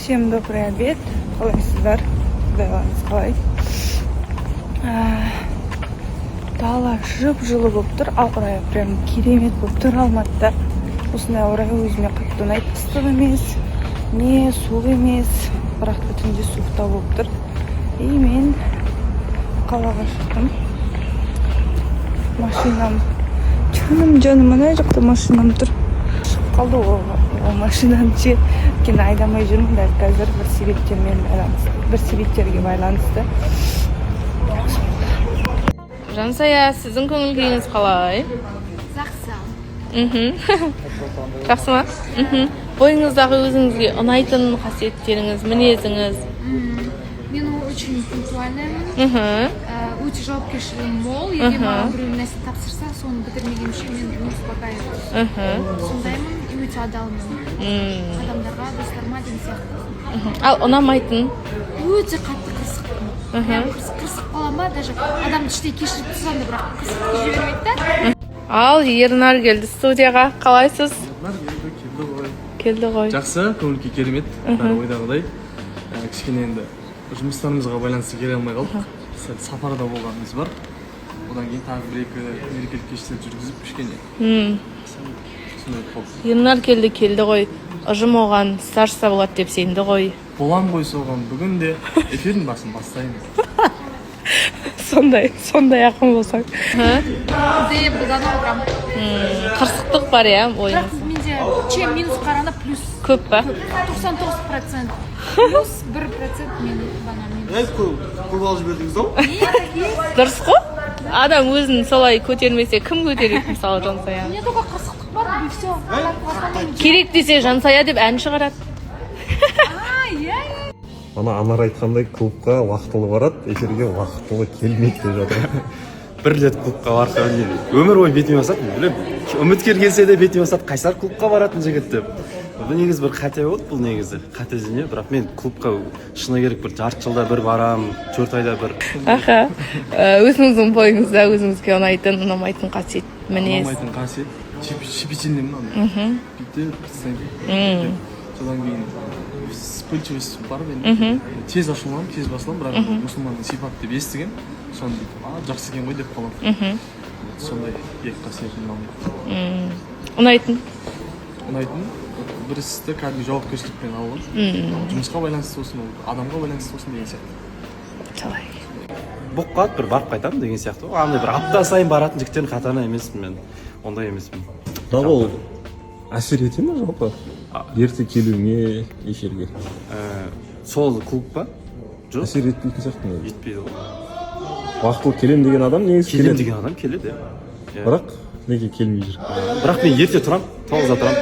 Всем добрый обед. Қалайсыздар? Құдайларыңыз қалай? Дала жып-жылы болып тұр. Ауа райы прям керемет болып тұр Алматыда. Осындай ауа райы өзіме қатты ұнайды. Ыстық емес, не суық емес, бірақ бүтінде суықтау болып тұр. И мен қалаға шықтым. Машинам, жаным ана жақта машинам тұр. Шығып қалды ол машинаны ше. Өйткені айдамай жүрмін дәл қазір бір себептерге байланысты. Жансая, сіздің көңіл күйіңіз қалай? Жақсы. Жақсы ма? Бойыңыздағы өзіңізге ұнайтын қасиеттеріңіз, мінезіңіз? Мен очень пунктуальныймын. Өте жауапкершілігім мол. Егер маған біреу нәрсе тапсырса, соны бітірмегенше мен успокаиваюсь. Сондаймын, өте адалмын. Адамдарға, достарыма деген сияқты. Ал ұнамайтын? Өте қатты қырсықпын. Қырсық бола ма, даже адамды іштей кешіріп тұрсам да, бірақ қырсық жібермейді да. Ал Ернар келді студияға. Қалайсыз? Келді ғой. Жақсы, көңіл-күй керемет. Бәрі ойдағыдай. Кішкене енді жұмыстарымызға байланысты келе алмай қалдық. Сапарда болғанымыз бар. Одан кейін тағы бір-екі мерекелік кештер жүргізіп кішкене. Ернар келді ғой. Ұжым оған старшса болады деп сенді ғой. Болам ғой соған. Бүгін де эфирдің басын бастаймыз. Сондай ақын болсаң. Де бұлдана отырам. Қырсықтық бар я ойыңыз. Бірақ менде чем минус қараны плюс. Көп па? 99%. Плюс 1% мен банамын. Көп алып жібердіңіз-ау? Дұрыс қой? Адам өзін солай көтермесе кім көтереді мысалы Жансая? Мне только қырсықтық бар, и все. Керек десе Жансая деп ән шығарады. Ана Анар айтқандай клубқа уақытылы барады, эфирге уақытылы келмейді деп жатыр. Бір рет клубқа барса, өмір бойы бетіме басады, білем. Үміткер келсе де бетіме басады, қайсар клубқа баратын жігіт деп. Бұл негізі бір қате болды, бұл негізі. Қате зіне, бірақ мен клубқа шыны керек бір жарты жылда бір барам, 4 айда бір. Аха. Өзіңіздің бойыңызда өзіңізге ұнайтын, ұнамайтын қасиет, мінез. Ұнамайтын қасиет. Щепетильный мынау. Бүйтіп, істеймін. Содан кейін вспыльчивость бар мен. Тез ашуланамын, тез басыламын, бірақ мұсылманның сипаты деп естігем. Соны жақсы екен ғой деп қаламын. Сондай екі қасиетім ұнамайды. Ұнайтын? Ұнайтын бір істі кәдімгі жауапкершілікпен алған. Жұмысқа байланысты болсын, адамға байланысты болсын деген сияқты. Солай. Бұқ қалады, бір барып қайтамын деген сияқты. Андай бір апта сайын баратын жігіттердің қатарына емеспін мен. Ондай емеспін. Бірақ ол әсер ете ме жалпы? Ерте келуіңе, эфирге. Сол клуб па? Жоқ. Әсер етпейтін сияқты ма? Етпейді ол. Уақытылы келем деген адам негізі Келем келеді. деген адам келеді. Бірақ неге келмей жүр? Бірақ мен ерте тұрамын, 9-да тұрамын.